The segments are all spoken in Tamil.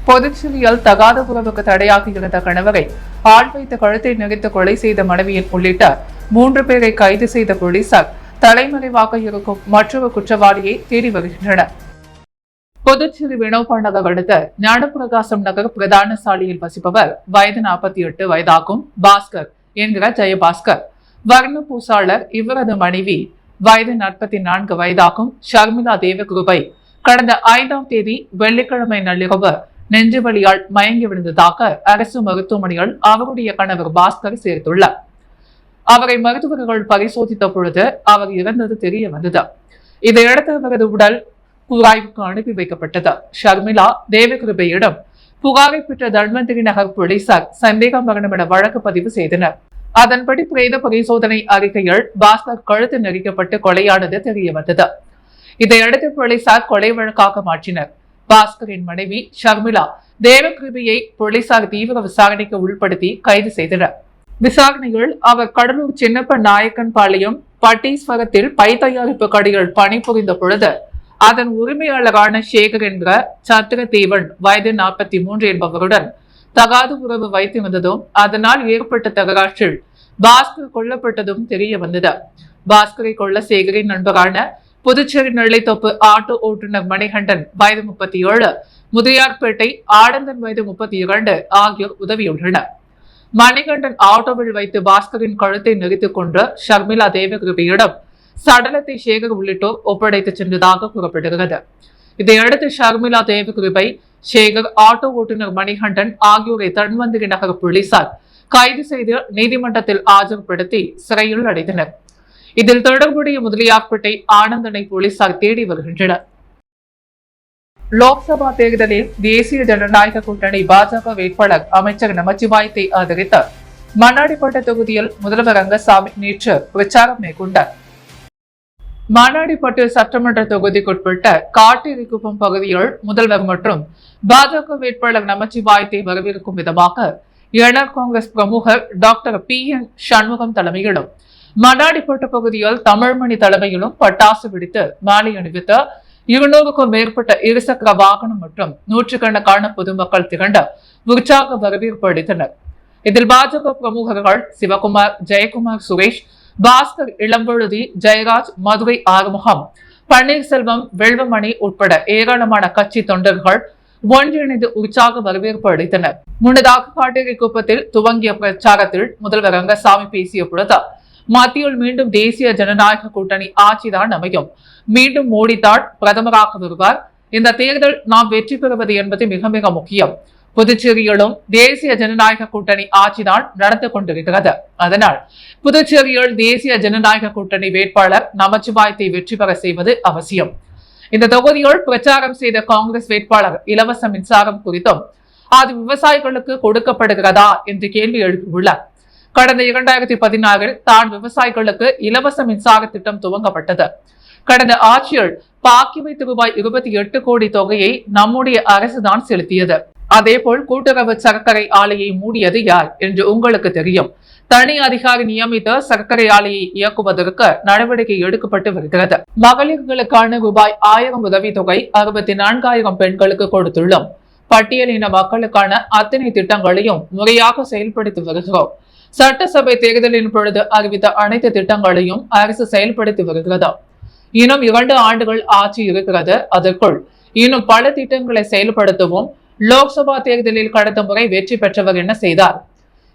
பொதுச்சிலியில் தகாத உறவுக்கு தடையாக இருந்த கணவரை ஆள் வைத்த கழுத்தை நெறித்து கொலை செய்த மனைவியின் உள்ளிட்ட 3 பேரை கைது செய்த போலீசார் தலைமறைவாக இருக்கும் மற்றொரு குற்றவாளியை தேடி வருகின்றனர். புதுச்சேரி வினோபா நகர் அடுத்த ஞானப்பிரகாசம் நகர் பிரதான சாலையில் வசிப்பவர் வயது 48 வயதாகும் பாஸ்கர் என்கிற ஜெயபாஸ்கர். வர்ண பூசாளர். இவரது மனைவி வயது 44 வயதாகும் ஷர்மிளா தேவகிருபை கடந்த 5ஆம் தேதி வெள்ளிக்கிழமை நள்ளிரவு நெஞ்சுவலியால் மயங்கி விழுந்ததாக அரசு மருத்துவமனையில் அவருடைய கணவர் பாஸ்கர் சேர்த்துள்ளார். அவரை மருத்துவர்கள் பரிசோதித்த பொழுது அவர் இறந்தது தெரிய வந்தது. இதையடுத்து அவரது உடல் புகாய்வுக்கு அனுப்பி வைக்கப்பட்டது. ஷர்மிளா தேவகிருபையிடம் புகாரை பெற்ற தன்வந்திரி நகர் போலீசார் சந்தேக மரணம் என வழக்கு பதிவு செய்தனர். அதன்படி பிரேத பரிசோதனை அறிக்கையில் பாஸ்கர் கழுத்து நெரிக்கப்பட்டு கொலையானது தெரிய வந்தது. இதையடுத்து போலீசார் கொலை வழக்காக மாற்றினர். பாஸ்கரின் மனைவி ஷர்மிளா தேவகிருபியை போலீசார் தீவிர விசாரணைக்கு உட்படுத்தி கைது செய்தனர். விசாரணையில் அவர் கடலூர் சின்னப்ப நாயக்கன் பாளையம் பட்டீஸ்வரத்தில் பை தயாரிப்பு கடையில் பணிபுரிந்த பொழுது அதன் உரிமையாளரான சேகர் என்ற சத்திரதேவன் வயது 43 என்பவருடன் தகாத உறவு வைத்திருந்ததும் அதனால் ஏற்பட்ட தகராற்றில் பாஸ்கர் கொல்லப்பட்டதும் தெரிய வந்தது. பாஸ்கரை கொல்ல சேகரின் நண்பரான புதுச்சேரி நெல்லைத்தோப்பு ஆட்டோ ஓட்டுநர் மணிகண்டன் வயது 37, முதியார்பேட்டை ஆடந்தன் வயது 32 ஆகியோர் உதவியுள்ளனர். மணிகண்டன் ஆட்டோவில் வைத்து பாஸ்கரின் கழுத்தை நெறித்துக் கொண்டு ஷர்மிளா தேவகிருபியிடம் சடலத்தை சேகர் உள்ளிட்டோர் ஒப்படைத்து சென்றதாக கூறப்படுகிறது. இதையடுத்து ஷர்மிளா தேவகிருபை, சேகர், ஆட்டோ ஓட்டுநர் மணிகண்டன் ஆகியோரை தன்வந்திரி நகர் போலீசார் கைது செய்து நீதிமன்றத்தில் ஆஜர்படுத்தி சிறையில் அடைத்தனர். இதில் தொடர்புடைய முதலியார்பேட்டை ஆனந்தனை போலீசார் தேடி வருகின்றனர். லோக்சபா தேர்தலில் தேசிய ஜனநாயக கூட்டணி பாஜக வேட்பாளர் அமைச்சர் நமச்சிவாயத்தை ஆதரித்து மண்ணாடிப்பட்டு தொகுதியில் முதல்வர் ரங்கசாமி நேற்று பிரச்சாரம் மேற்கொண்டார். மண்ணாடிப்பட்டு சட்டமன்ற தொகுதிக்குட்பட்ட காட்டேரிக்குப்பம் பகுதியில் முதல்வர் மற்றும் பாஜக வேட்பாளர் நமச்சிவாயத்தை வரவேற்கும் விதமாக என்ஆர் காங்கிரஸ் பிரமுகர் டாக்டர் PN சண்முகம் தலைமையிலும் மண்ணாடிப்பட்டு பகுதியில் தமிழ்மணி தலைமையிலும் பட்டாசு வெடித்து மாலை அணிவித்து 200க்கும் மேற்பட்ட இருசக்கர வாகனம் மற்றும் நூற்றுக்கணக்கான பொதுமக்கள் திரண்ட உற்சாக வரவேற்பு அளித்தனர். இதில் பாஜக பிரமுகர்கள் சிவகுமார், ஜெயக்குமார், சுரேஷ், பாஸ்கர், இளம்பொழுதி, ஜெயராஜ், மதுரை ஆறுமுகம், பன்னீர்செல்வம், வெல்வமணி உட்பட ஏராளமான கட்சி தொண்டர்கள் ஒன்றிணைந்து உற்சாக வரவேற்பு அளித்தனர். முன்னதாக காட்டேரிக்குப்பத்தில் துவங்கிய பிரச்சாரத்தில் முதல்வர் ரங்கசாமி பேசிய பொழுது மத்தியில் மீண்டும் தேசிய ஜனநாயக கூட்டணி ஆட்சிதான் அமையும், மீண்டும் மோடி தான் பிரதமராக வருவார், இந்த தேர்தல் நாம் வெற்றி பெறுவது என்பது மிக மிக முக்கியம், புதுச்சேரியிலும் தேசிய ஜனநாயக கூட்டணி ஆட்சிதான் நடந்து கொண்டிருக்கிறது, அதனால் புதுச்சேரியில் தேசிய ஜனநாயக கூட்டணி வேட்பாளர் நமச்சிவாயத்தை வெற்றி பெற செய்வது அவசியம். இந்த தொகுதியில் பிரச்சாரம் செய்த காங்கிரஸ் வேட்பாளர் இலவச மின்சாரம் குறித்தும் அது விவசாயிகளுக்கு கொடுக்கப்படுகிறதா என்று கேள்வி எழுப்பியுள்ளார். கடந்த 2016 தான் விவசாயிகளுக்கு இலவச மின்சார திட்டம் துவங்கப்பட்டது. கடந்த ஆட்சியில் பாக்கி வைத்து ரூபாய் 28 கோடி தொகையை நம்முடைய அரசுதான் செலுத்தியது. அதேபோல் கூட்டுறவு சர்க்கரை ஆலையை மூடியது யார் என்று உங்களுக்கு தெரியும். தனி அதிகாரி நியமித்து சர்க்கரை ஆலையை இயக்குவதற்கு நடவடிக்கை எடுக்கப்பட்டு வருகிறது. மகளிர்களுக்கான ரூபாய் 1000 உதவித்தொகை 64,000 பெண்களுக்கு கொடுத்துள்ளோம். பட்டியலின மக்களுக்கான அத்தனை திட்டங்களையும் முறையாக செயல்படுத்தி வருகிறோம். சட்டசபை தேர்தலின் பொழுது அறிவித்த அனைத்து திட்டங்களையும் அரசு செயல்படுத்தி வருகிறது. இன்னும் 2 ஆண்டுகள் ஆட்சி இருக்கிறது. அதற்குள் இன்னும் பல திட்டங்களை செயல்படுத்தவும். லோக்சபா தேர்தலில் கடந்த முறை வெற்றி பெற்றவர் என்ன செய்தார்?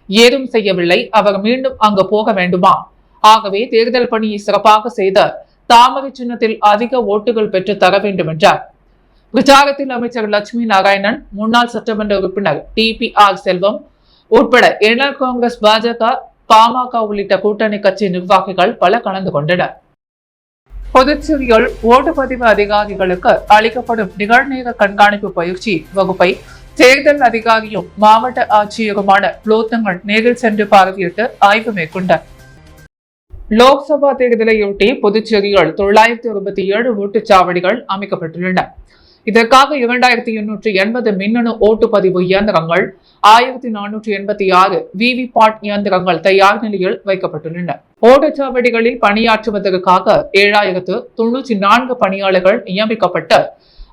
ஏதும் செய்யவில்லை. அவர் மீண்டும் அங்கு போக வேண்டுமா? ஆகவே தேர்தல் பணியை சிறப்பாக செய்த தாமரை சின்னத்தில் அதிக ஓட்டுகள் பெற்று தர வேண்டும் என்றார். பிரச்சாரத்தில் அமைச்சர் லட்சுமி நாராயணன், முன்னாள் சட்டமன்ற உறுப்பினர் TPR செல்வம் உட்பட என்ஆர் காங்கிரஸ், பாஜக, பாமக உள்ளிட்ட கூட்டணி கட்சி நிர்வாகிகள் பல கலந்து கொண்டனர். புதுச்சேரியில் ஓட்டுப்பதிவு அதிகாரிகளுக்கு அளிக்கப்படும் நிகழ்நேர கண்காணிப்பு பயிற்சி வகுப்பை தேர்தல் அதிகாரியும் மாவட்ட ஆட்சியருமான புலோத்தங்கள் நேரில் சென்று பார்வையிட்டு ஆய்வு மேற்கொண்டார். லோக்சபா தேர்தலையொட்டி புதுச்சேரியில் 967 ஓட்டுச்சாவடிகள் அமைக்கப்பட்டுள்ளன. இதற்காக 2880 மின்னணு ஓட்டுப்பதிவு இயந்திரங்கள், 1486 VVPAT இயந்திரங்கள் தயார் நிலையில் வைக்கப்பட்டுள்ளன. ஓட்டுச்சாவடிகளில் பணியாற்றுவதற்காக 7094 பணியாளர்கள் நியமிக்கப்பட்டு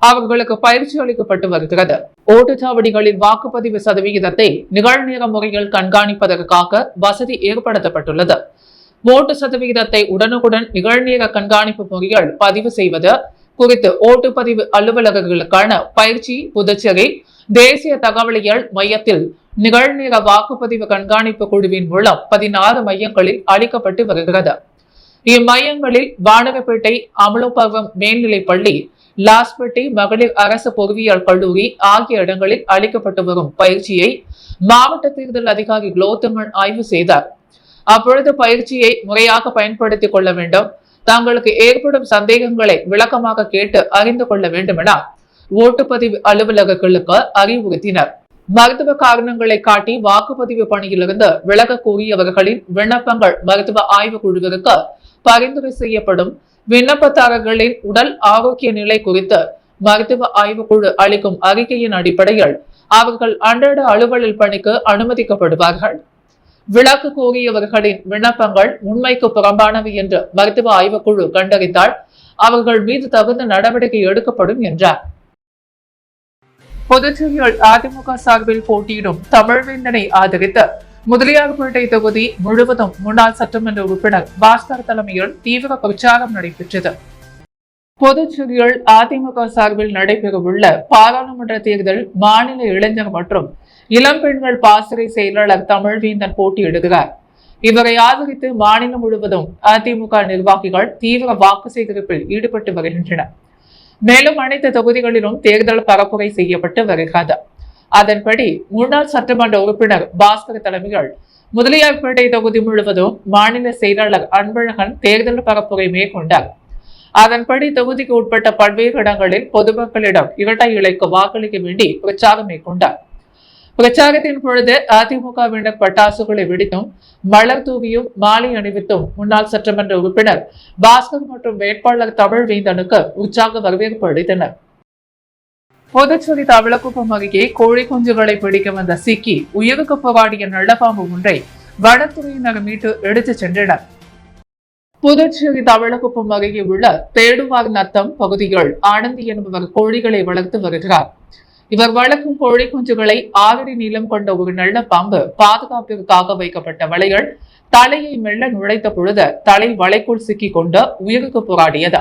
அவர்களுக்கு பயிற்சி அளிக்கப்பட்டு வருகிறது. ஓட்டுச்சாவடிகளில் வாக்குப்பதிவு சதவிகிதத்தை நிகழ்நேர முறையில் கண்காணிப்பதற்காக வசதி ஏற்படுத்தப்பட்டுள்ளது. ஓட்டு சதவிகிதத்தை உடனுக்குடன் நிகழ்நேர கண்காணிப்பு முறையில் பதிவு செய்வது குறித்து ஓட்டுப்பதிவு அலுவலகர்களுக்கான பயிற்சி புதுச்சேரி தேசிய தகவலியல் மையத்தில் நிகழ்நேர வாக்குப்பதிவு கண்காணிப்பு குழுவின் மூலம் 16 மையங்களில் அளிக்கப்பட்டு வருகிறது. இம்மையங்களில் வானகப்பேட்டை அமலோபர்வம் மேல்நிலைப் பள்ளி, லாஸ்பேட்டை மகளிர் அரசு பொறியியல் கல்லூரி ஆகிய இடங்களில் அளிக்கப்பட்டு வரும் பயிற்சியை மாவட்ட தேர்தல் அதிகாரி குலோத்தமன் ஆய்வு செய்தார். அப்பொழுது பயிற்சியை முறையாக பயன்படுத்திக் கொள்ள வேண்டும், தங்களுக்கு ஏற்படும் சந்தேகங்களை விளக்கமாக கேட்டு அறிந்து கொள்ள வேண்டும் என ஓட்டுப்பதிவு அலுவலகர்களுக்கு அறிவுறுத்தினர். மருத்துவ காரணங்களை காட்டி வாக்குப்பதிவு பணியிலிருந்து விலக கோரியவர்களின் விண்ணப்பங்கள் மருத்துவ ஆய்வு குழுவிற்கு பரிந்துரை செய்யப்படும். விண்ணப்பதாரர்களின் உடல் ஆரோக்கிய நிலை குறித்து மருத்துவ ஆய்வு குழு அளிக்கும் அறிக்கையின் அடிப்படையில் அவர்கள் அன்றாட அலுவலர் பணிக்கு அனுமதிக்கப்படுவார்கள். விலக்கு கோரியவர்களின் விண்ணப்பங்கள் உண்மைக்கு புறம்பானவை என்று மருத்துவ ஆய்வுக்குழு கண்டறிந்தால் அவர்கள் மீது தகுந்த நடவடிக்கை எடுக்கப்படும் என்றார். புதுச்சேரியில் அதிமுக சார்பில் போட்டியிடும் தமிழ்வேந்தனை ஆதரித்து முதலியார்பேட்டை தொகுதி முழுவதும் முன்னாள் சட்டமன்ற உறுப்பினர் பாஸ்கர் தலைமையில் தீவிர பிரச்சாரம் நடைபெற்றது. புதுச்சேரியில் அதிமுக சார்பில் நடைபெறவுள்ள பாராளுமன்ற தேர்தல் மாநில இளைஞர் மற்றும் இளம்பெண்கள் பாசறை செயலாளர் தமிழ்வேந்தன் போட்டியிடுகிறார். இவரை ஆதரித்து மாநிலம் முழுவதும் அதிமுக நிர்வாகிகள் தீவிர வாக்கு சேகரிப்பில் ஈடுபட்டு வருகின்றனர். மேலும் அனைத்து தொகுதிகளிலும் தேர்தல் பரப்புரை செய்யப்பட்டு வருகிறது. அதன்படி முன்னாள் சட்டமன்ற உறுப்பினர் பாஸ்கர் தலைமையில் முதலியார்பேட்டை தொகுதி முழுவதும் மாநில செயலாளர் அன்பழகன் தேர்தல் பரப்புரை மேற்கொண்டார். அதன்படி தொகுதிக்கு உட்பட்ட பல்வேறு இடங்களில் பொதுமக்களிடம் இரட்டை இலைக்கு வாக்களிக்க வேண்டி பிரச்சாரம் மேற்கொண்டார். பிரச்சாரத்தின் பொழுது அதிமுகவினர் பட்டாசுகளை வெடித்தும் மலர் தூவியும் மாலை அணிவித்தும் முன்னாள் சட்டமன்ற உறுப்பினர் பாஸ்கர் மற்றும் வேட்பாளர் தமிழ்வேந்தனுக்கு உற்சாக வரவேற்பு அளித்தனர். புதுச்சேரி தவளக்குப்பம் அருகே கோழி குஞ்சுகளை பிடிக்க வந்த சிக்கி உயிருக்கு போராடிய நல்லபாம்பு ஒன்றை வனத்துறையினர் மீட்டு எடுத்துச் சென்றனர். புதுச்சேரி தவளக்குப்பம் அருகே உள்ள தேடுவார் நத்தம் பகுதியில் ஆனந்தி என்பவர் கோழிகளை வளர்த்து வருகிறார். இவர் வளர்க்கும் கோழி குஞ்சுகளை 6 அடி நீளம் கொண்ட ஒரு நல்ல பாம்பு பாதுகாப்பிற்காக வைக்கப்பட்ட வலைகள் தலையை மெல்ல நுழைத்த பொழுது தலை வலைக்குள் சிக்கி கொண்டு உயிருக்கு போராடியது.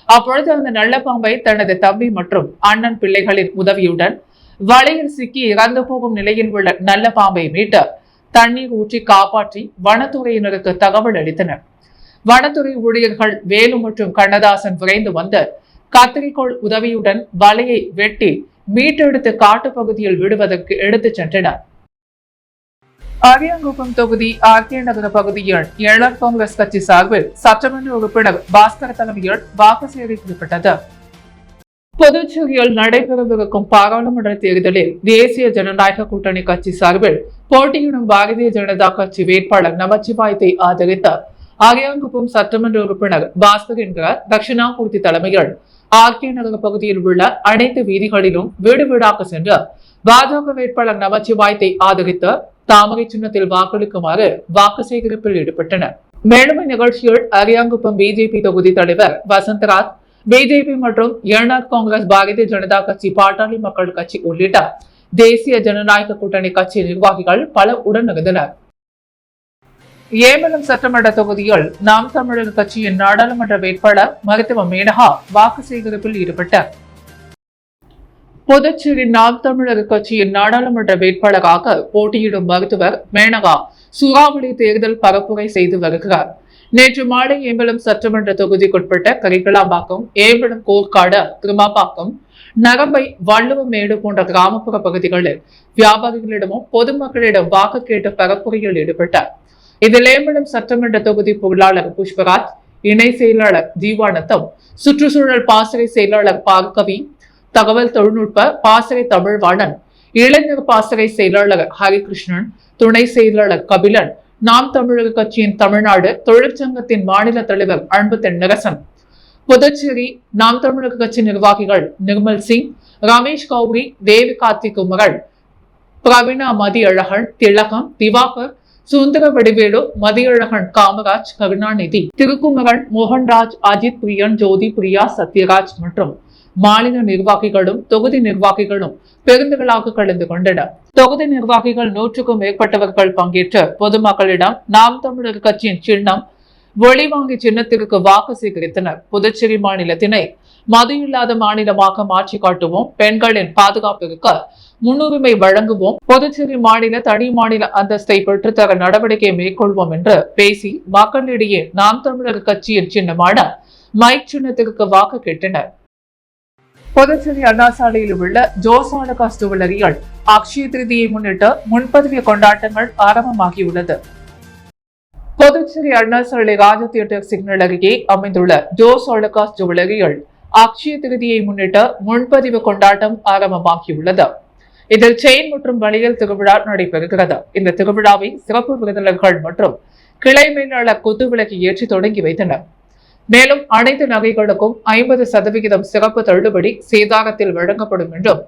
அப்பொழுது அந்த நல்ல பாம்பை தனது தம்பி மற்றும் அண்ணன் பிள்ளைகளின் உதவியுடன் வலையில் சிக்கி இறந்து போகும் நிலையில் உள்ள நல்ல பாம்பை மீட்டு தண்ணீர் ஊற்றி காப்பாற்றி வனத்துறையினருக்கு தகவல் அளித்தனர். வனத்துறை ஊழியர்கள் வேலு மற்றும் கண்ணதாசன் விரைந்து வந்து கத்திரிக்கோள் உதவியுடன் வலையை வெட்டி மீட்டெடுத்து காட்டுப்பகுதியில் விடுவதற்கு எடுத்துச் சென்றனர். அரியாங்குப்பம் தொகுதி ஆர்கே நகர பகுதியில் என்ஆர் காங்கிரஸ் கட்சி சார்பில் சட்டமன்ற உறுப்பினர் பாஸ்கர் தலைமையில் வாக்கு சேகரிக்கப்பட்டது. புதுச்சேரியில் நடைபெறவிருக்கும் பாராளுமன்ற தேர்தலில் தேசிய ஜனநாயக கூட்டணி கட்சி சார்பில் போட்டியிடும் பாரதிய ஜனதா கட்சி வேட்பாளர் நமச்சிவாயத்தை ஆதரித்த அரியாங்குப்பம் சட்டமன்ற உறுப்பினர் பாஸ்கர் என்கிற தட்சிணாமூர்த்தி தலைமையில் ஆர்கே நகர பகுதியில் உள்ள அனைத்து வீதிகளிலும் வீடு வீடாக சென்று பாஜக வேட்பாளர் நமச்சிவாயத்தை ஆதரித்து தாமரை சின்னத்தில் வாக்களிக்குமாறு வாக்கு சேகரிப்பில் ஈடுபட்டனர். மேலும் இந்நிகழ்ச்சியில் அரியாங்குப்பம் பிஜேபி தொகுதி தலைவர் வசந்தராஜ், பிஜேபி மற்றும் என்ஆர் காங்கிரஸ், பாரதிய ஜனதா கட்சி, பாட்டாளி மக்கள் கட்சி உள்ளிட்ட தேசிய ஜனநாயக கூட்டணி கட்சி நிர்வாகிகள் பலர் உடனிருந்தனர். ஏமலம் சட்டமன்ற தொகுதியில் நாம் தமிழர் கட்சியின் நாடாளுமன்ற வேட்பாளர் மருத்துவ மேனகா வாக்கு சேகரிப்பில் ஈடுபட்டார். புதுச்சேரி நாம் தமிழர் கட்சியின் நாடாளுமன்ற வேட்பாளராக போட்டியிடும் மருத்துவர் மேனகா சூறாவளி தேர்தல் பரப்புரை செய்து வருகிறார். நேற்று மாலை ஏம்பலம் சட்டமன்ற தொகுதிக்குட்பட்ட கரிகலாம்பாக்கம், ஏம்பலம் கோர்க்காடு, திருமாப்பாக்கம், நரம்பை, வள்ளுவமேடு போன்ற கிராமப்புற பகுதிகளில் வியாபாரிகளிடமும் பொதுமக்களிடம் வாக்கு கேட்டு பரப்புரையில் ஈடுபட்டார். இதில் ஏம்பலம் சட்டமன்ற தொகுதி பொருளாளர் புஷ்பராஜ், இணை செயலாளர் ஜீவானந்தம், சுற்றுச்சூழல் பாசறை செயலாளர் பார்கவி, தகவல் தொழில்நுட்ப பாசறை தமிழ்வாணன், இளைஞர் பாசறை செயலாளர் ஹரிகிருஷ்ணன், துணை செயலாளர் கபிலன், நாம் தமிழர் கட்சியின் தமிழ்நாடு தொழிற்சங்கத்தின் மாநில தலைவர் அன்பு தென்னரசன், புதுச்சேரி நாம் தமிழர் கட்சி நிர்வாகிகள் நிர்மல் சிங், ரமேஷ் கௌரி, தேவி கார்த்திகுமரன், பிரவீணா மதியழகன், திலகம், திவாகர், சுந்தர வடிவேலு, மதியழகன், காமராஜ், கருணாநிதி, திருக்குமரன், மோகன்ராஜ், அஜித் பிரியன், ஜோதி பிரியா, சத்யராஜ் மற்றும் மாநில நிர்வாகிகளும் தொகுதி நிர்வாகிகளும் பெருந்துகளாக கலந்து கொண்டனர். தொகுதி நிர்வாகிகள் 100க்கும் மேற்பட்டவர்கள் பங்கேற்று பொதுமக்களிடம் நாம் தமிழர் கட்சியின் சின்னம் ஒளிவாங்கி சின்னத்திற்கு வாக்கு சேகரித்தனர். புதுச்சேரி மாநிலத்தினை மது இல்லாத மாநிலமாக மாற்றி காட்டுவோம், பெண்களின் பாதுகாப்பிற்கு முன்னுரிமை வழங்குவோம், புதுச்சேரி மாநில தனி மாநில அந்தஸ்தை பெற்றுத்தர நடவடிக்கை மேற்கொள்வோம் என்று பேசி மக்களிடையே நாம் தமிழர் கட்சியின் சின்னமான மைக் சின்னத்திற்கு வாக்கு கேட்டனர். புதுச்சேரி அண்ணா சாலையில் உள்ள ஜோஸ் ஆலுகாஸ் ஜுவல்லரியில் அக்ஷய திருதியை முன்னிட்டு முன்பதிவு கொண்டாட்டங்கள் ஆரம்பமாகியுள்ளது. புதுச்சேரி அண்ணா சாலை ராஜ தியேட்டர் சிக்னல் அருகே அமைந்துள்ள ஜோஸ் ஆலுகாஸ் ஜுவல்லரியில் அக்ஷய திருதியை முன்னிட்டு முன்பதிவு கொண்டாட்டம் ஆரம்பமாகியுள்ளது. இதில் செயின் மற்றும் வளையல் திருவிழா நடைபெறுகிறது. இந்த திருவிழாவை சிறப்பு விருந்தினர்கள் மற்றும் கிளை மேலாளர் குத்துவிளக்கு ஏற்றி தொடங்கி வைத்தனர். மேலும் அனைத்து நகைகளுக்கும் 50% சிறப்பு தள்ளுபடி சேதாரத்தில் வழங்கப்படும் என்றும்,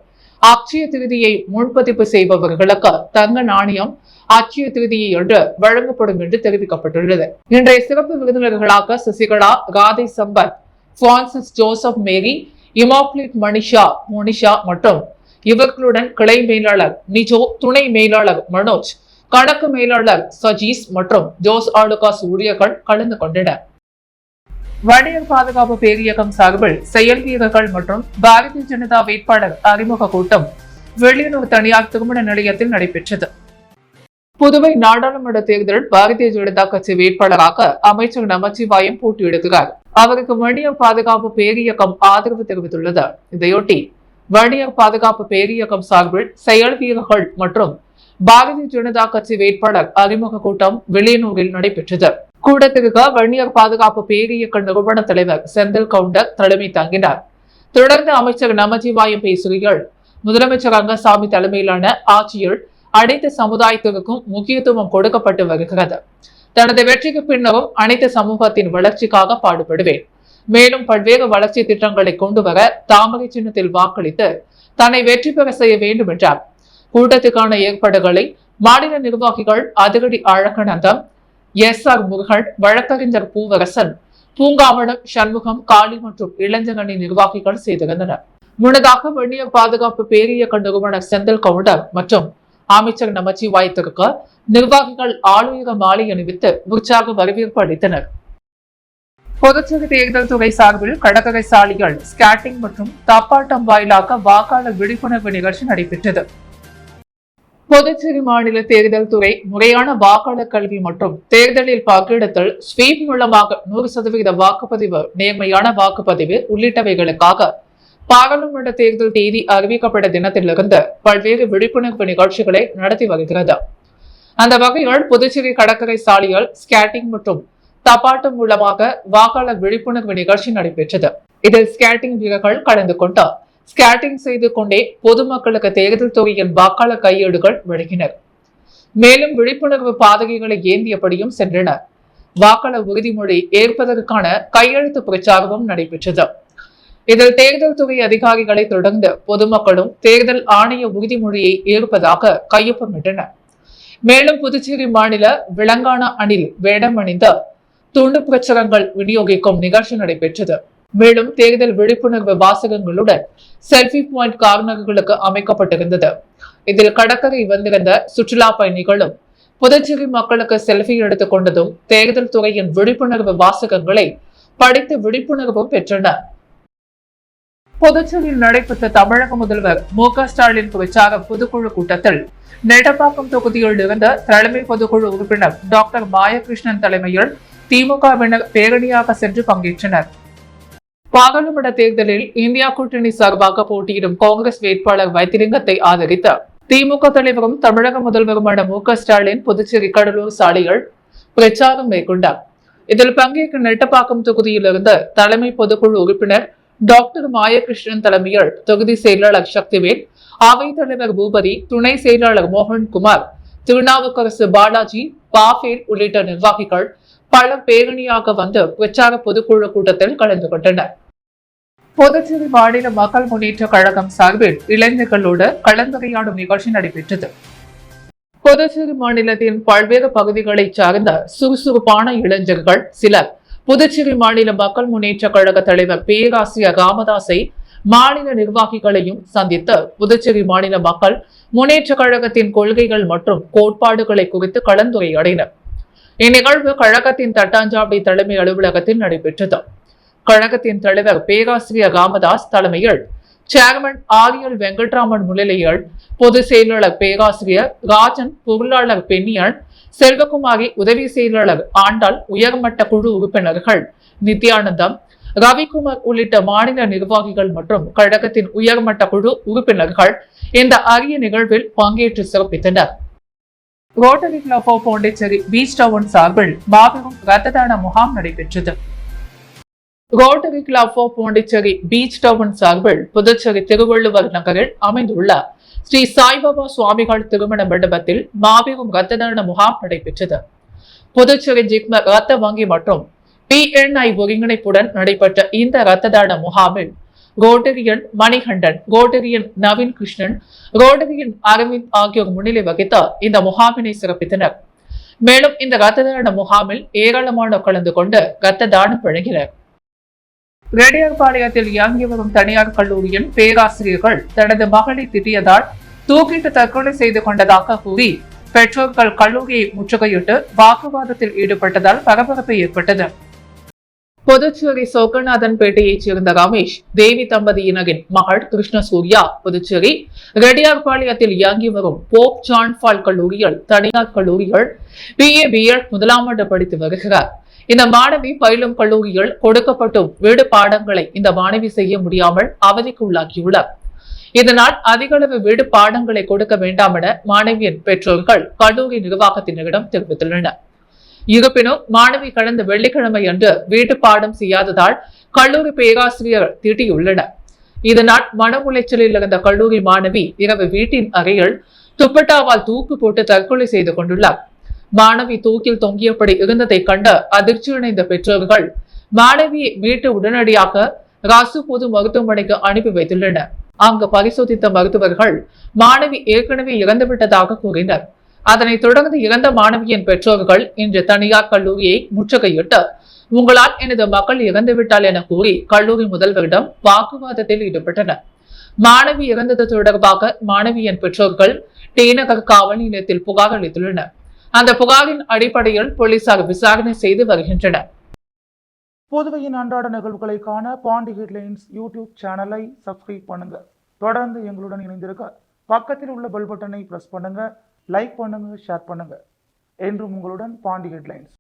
அக்ஷய திருதியை முன்பதிவு செய்பவர்களுக்கு தங்க நாணயம் அக்ஷய திருதியை என்று வழங்கப்படும் என்று தெரிவிக்கப்பட்டுள்ளது. இன்றைய சிறப்பு விருந்தினர்களாக Sasikala, Radhai Sampath, Francis Joseph Mary, Immaculate Monisha மற்றும் இவர்களுடன் கிளை மேலாளர் நிஜோ, துணை மேலாளர் மனோஜ், கணக்கு மேலாளர் சஜீஸ் மற்றும் ஜோஸ் ஆலுகாஸ் ஊழியர்கள் கலந்து கொண்டனர். வணிகர் பாதுகாப்பு பேரியக்கம் சார்பில் செயல் வீரர்கள் மற்றும் பாரதிய ஜனதா வேட்பாளர் அறிமுக கூட்டம் வெளியூர் தனியார் திருமண நிலையத்தில் நடைபெற்றது. புதுவை நாடாளுமன்ற தேர்தலில் பாரதிய ஜனதா கட்சி வேட்பாளராக அமைச்சர் நமச்சிவாயம் போட்டியிடுகிறார். அவருக்கு வணிகர் பாதுகாப்பு பேரியக்கம் ஆதரவு தெரிவித்துள்ளது. இதையொட்டி வணிகர் பாதுகாப்பு பேரியக்கம் சார்பில் செயல் வீரர்கள் மற்றும் பாரதிய ஜனதா கட்சி வேட்பாளர் அறிமுக கூட்டம் வெளியனூரில் நடைபெற்றது. கூட்டத்திற்கு வன்னியர் பாதுகாப்பு பேரியக்க நிறுவன தலைவர் செந்தில் கவுண்டர் தலைமை தாங்கினார். தொடர்ந்து அமைச்சர் நமச்சிவாயம் பேசுகையில், முதலமைச்சர் ரங்கசாமி தலைமையிலான ஆட்சியில் அனைத்து சமுதாயத்திற்கும் முக்கியத்துவம் கொடுக்கப்பட்டு வருகிறது. தனது வெற்றிக்கு பின்னரும் அனைத்து சமூகத்தின் வளர்ச்சிக்காக பாடுபடுவேன். மேலும் பல்வேறு வளர்ச்சி திட்டங்களை கொண்டு வர தாமரை சின்னத்தில் வாக்களித்து தன்னை வெற்றி பெற செய்ய வேண்டும் என்றார். கூட்டத்துக்கான ஏற்பாடுகளை மாநில நிர்வாகிகள் அதிரடி அழகநந்தம், SR முருகன், வழக்கறிஞர் பூவரசன், பூங்காவனம், சண்முகம், காளி மற்றும் இளைஞரணி நிர்வாகிகள் செய்திருந்தனர். முன்னதாக வன்னியர் பாதுகாப்பு பேரியக்க நிறுவனர் செந்தில் கவுண்டர் மற்றும் அமைச்சர் நமச்சிவாயத்திற்கு நிர்வாகிகள் ஆளுநர மாலை அணிவித்து உற்சாக வரவேற்பு அளித்தனர். புதுச்சேரி தேர்தல் துறை சார்பில் கடற்கரை சாலைகள் ஸ்கேட்டிங் மற்றும் தப்பாட்டம் வாயிலாக வாக்காளர் விழிப்புணர்வு நிகழ்ச்சி நடைபெற்றது. புதுச்சேரி மாநில தேர்தல் துறை முறையான வாக்காளர் கல்வி மற்றும் தேர்தலில் பங்கெடுத்தல், ஸ்வீப் மூலமாக 100% வாக்குப்பதிவு, நேர்மையான வாக்குப்பதிவு உள்ளிட்டவைகளுக்காக பாராளுமன்ற தேர்தல் தேதி அறிவிக்கப்பட்ட தினத்திலிருந்து பல்வேறு விழிப்புணர்வு நிகழ்ச்சிகளை நடத்தி வருகிறது. அந்த வகையில் புதுச்சேரி கடற்கரை சாலையில் ஸ்கேட்டிங் மற்றும் தப்பாட்டம் மூலமாக வாக்காளர் விழிப்புணர்வு நிகழ்ச்சி நடைபெற்றது. இதில் ஸ்கேட்டிங் வீரர்கள் கலந்து கொண்டார். ஸ்கேட்டிங் செய்து கொண்டே பொதுமக்களுக்கு தேர்தல் துறையின் வாக்காளர் கையேடுகள் வழங்கினர். மேலும் விழிப்புணர்வு பாதகைகளை ஏந்தியபடியும் சென்றனர். வாக்காளர் உறுதிமொழி ஏற்பதற்கான கையெழுத்து பிரச்சாரமும் நடைபெற்றது. இதில் தேர்தல் துறை அதிகாரிகளை தொடர்ந்து பொதுமக்களும் தேர்தல் ஆணைய உறுதிமொழியை ஏற்பதாக கையொப்பமிட்டனர். மேலும் புதுச்சேரி மாநில விலங்கான அணில் வேடம் அணிந்த துண்டு பிரச்சாரங்கள் விநியோகிக்கும் நிகழ்ச்சி நடைபெற்றது. மேலும் தேர்தல் விழிப்புணர்வு வாசகங்களுடன் செல்ஃபி பாயிண்ட் கார்னர்களுக்கு அமைக்கப்பட்டிருந்தது. இதில் கடற்கரை வந்திருந்த சுற்றுலா பயணிகளும் புதுச்சேரி மக்களுக்கு செல்ஃபி எடுத்துக் கொண்டதும் தேர்தல் துறையின் விழிப்புணர்வு வாசகங்களை படித்து விழிப்புணர்வும் பெற்றனர். புதுச்சேரியில் நடைபெற்ற தமிழக முதல்வர் மு.க.ஸ்டாலின் பிரச்சார பொதுக்குழு கூட்டத்தில் நெட்டப்பாக்கம் தொகுதியில் இருந்த தலைமை பொதுக்குழு உறுப்பினர் டாக்டர் மாயகிருஷ்ணன் தலைமையில் திமுகவினர் பேரணியாக சென்று பங்கேற்றனர். பாராளுமன்ற தேர்தலில் இந்தியா கூட்டணி சார்பாக போட்டியிடும் காங்கிரஸ் வேட்பாளர் வைத்திலிங்கத்தை ஆதரித்த திமுக தலைவரும் தமிழக முதல்வருமான மு.க.ஸ்டாலின் புதுச்சேரி கடலூர் சாலையில் பிரச்சாரம் மேற்கொண்டார். இதில் பங்கேற்க நெட்டப்பாக்கம் தொகுதியிலிருந்து தலைமை பொதுக்குழு உறுப்பினர் டாக்டர் மாயகிருஷ்ணன் தலைமையில் தொகுதி செயலாளர் சக்திவேல், அவைத் தலைவர் பூபதி, துணை செயலாளர் மோகன்குமார், திருநாவுக்கரசு பாலாஜி, பாஃபேல் உள்ளிட்ட நிர்வாகிகள் பல பேரணியாக வந்து பிரச்சார பொதுக்குழு கூட்டத்தில் கலந்து கொண்டனர். புதுச்சேரி மாநில மக்கள் முன்னேற்ற கழகம் சார்பில் இளைஞர்களோடு கலந்துரையாடும் நிகழ்ச்சி நடைபெற்றது. புதுச்சேரி மாநிலத்தின் பல்வேறு பகுதிகளைச் சார்ந்த சுறுசுறுப்பான இளைஞர்கள் சிலர் புதுச்சேரி மாநில மக்கள் முன்னேற்ற கழக தலைவர் பேராசிரியர் ராமதாஸை மாநில நிர்வாகிகளையும் சந்தித்து புதுச்சேரி மாநில மக்கள் முன்னேற்ற கழகத்தின் கொள்கைகள் மற்றும் கோட்பாடுகளை குறித்து கலந்துரையாடினர். இந்நிகழ்வு கழகத்தின் தட்டாஞ்சாவடி தலைமை அலுவலகத்தில் நடைபெற்றது. கழகத்தின் தலைவர் பேராசிரியர் ராமதாஸ் தலைமையில், சேர்மன் ஆரியல் வெங்கட்ராமன் முன்னிலையில், பொதுச் செயலாளர் பேராசிரியர் ராஜன், பொருளாளர் பெண்ணியன், செல்வகுமாரி, உதவி செயலாளர் ஆண்டாள், உயர்மட்ட குழு உறுப்பினர்கள் நித்யானந்தம், ரவிக்குமார் உள்ளிட்ட மாநில நிர்வாகிகள் மற்றும் கழகத்தின் உயர்மட்ட குழு உறுப்பினர்கள் இந்த அரிய நிகழ்வில் பங்கேற்று சிறப்பித்தனர். Rotary club of Pondicherry beach town சார்பில் மாபெரும் இரத்த தான முகாம் நடைபெற்றது. Rotary club of Pondicherry beach town சார்பில் புதுச்சேரி திருவள்ளுவர் நகரில் அமைந்துள்ள ஸ்ரீ சாய்பாபா சுவாமிகள் திருமண மண்டபத்தில் மாபெரும் இரத்த தான முகாம் நடைபெற்றது. புதுச்சேரி ஜிப்மர் இரத்த வங்கி மற்றும் PNI ஒருங்கிணைப்புடன் நடைபெற்ற இந்த இரத்த தான முகாமில் Rotarian Manikandan, Rotarian Naveen Krishnan, Rotarian Aravind ஆகியோர் முன்னிலை வகித்த இந்த முகாமினை சிறப்பித்தனர். மேலும் இந்த இரத்த தான முகாமில் ஏராளமானோர் கலந்து கொண்டு இரத்த தானம் வழங்கினர். ரெட்டியார்பாளையத்தில் இயங்கி வரும் தனியார் கல்லூரியின் பேராசிரியர்கள் தனது மகளை திட்டியதால் தூக்கிட்டு தற்கொலை செய்து கொண்டதாக கூறி பெற்றோர்கள் கல்லூரியை முற்றுகையிட்டு வாக்குவாதத்தில் ஈடுபட்டதால் பரபரப்பு ஏற்பட்டது. புதுச்சேரி சோகநாதன்பேட்டையைச் சேர்ந்த ரமேஷ், தேவி தம்பதியினரின் மகள் கிருஷ்ணசூர்யா புதுச்சேரி ரெட்டியார்பாளையத்தில் இயங்கி வரும் போப் ஜான் பால் கல்லூரியில் தனியார் கல்லூரிகள் BA BEd முதலாம் ஆண்டு படித்து வருகிறார். இந்த மாணவி பயிலும் கல்லூரியில் கொடுக்கப்பட்டும் வீடு பாடங்களை இந்த மாணவி செய்ய முடியாமல் அவதிக்கு உள்ளாகியுள்ளார். இதனால் அதிக அளவு வீடு பாடங்களை கொடுக்க வேண்டாம் என மாணவியின் பெற்றோர்கள் கல்லூரி நிர்வாகத்தினரிடம் தெரிவித்துள்ளனர். இருப்பினும் மாணவி கடந்த வெள்ளிக்கிழமை அன்று வீட்டு பாடம் செய்யாததால் கல்லூரி பேராசிரியர் திட்டியுள்ளனர். இதனால் மன உளைச்சலில் இருந்த கல்லூரி மாணவி இரவு வீட்டின் அறையில் துப்பட்டாவால் தூக்கு போட்டு தற்கொலை செய்து கொண்டுள்ளார். மாணவி தூக்கில் தொங்கியபடி இருந்ததை கண்டு அதிர்ச்சியடைந்த பெற்றோர்கள் மாணவியை மீட்டு உடனடியாக ராசு பொது மருத்துவமனைக்கு அனுப்பி வைத்துள்ளனர். அங்கு பரிசோதித்த மருத்துவர்கள் மாணவி ஏற்கனவே இறந்துவிட்டதாக கூறினர். அதனைத் தொடர்ந்து இறந்த மாணவியின் பெற்றோர்கள் இன்று தனியார் கல்லூரியை முற்றுகையிட்டு, உங்களால் எனது மகள் இறந்துவிட்டால் என கூறி கல்லூரி முதல்வரிடம் வாக்குவாதத்தில் ஈடுபட்டனர். மாணவி இறந்தது தொடர்பாக மாணவியின் பெற்றோர்கள் டிநகர் காவல் நிலையத்தில் புகார் அளித்துள்ளனர். அந்த புகாரின் அடிப்படையில் போலீசார் விசாரணை செய்து வருகின்றனர். புதுவையின் அன்றாட நிகழ்வுகளை காண பாண்டி ஹெட்லைன்ஸ் யூடியூப் சேனலை சப்ஸ்கிரைப் பண்ணுங்க. தொடர்ந்து எங்களுடன் இணைந்திருக்க பக்கத்தில் உள்ள பெல் பட்டனை பிரஸ் பண்ணுங்க. லைக் பண்ணுங்க, ஷேர் பண்ணுங்க. என்றும் உங்களுடன் பாண்டி ஹெட்லைன்ஸ்.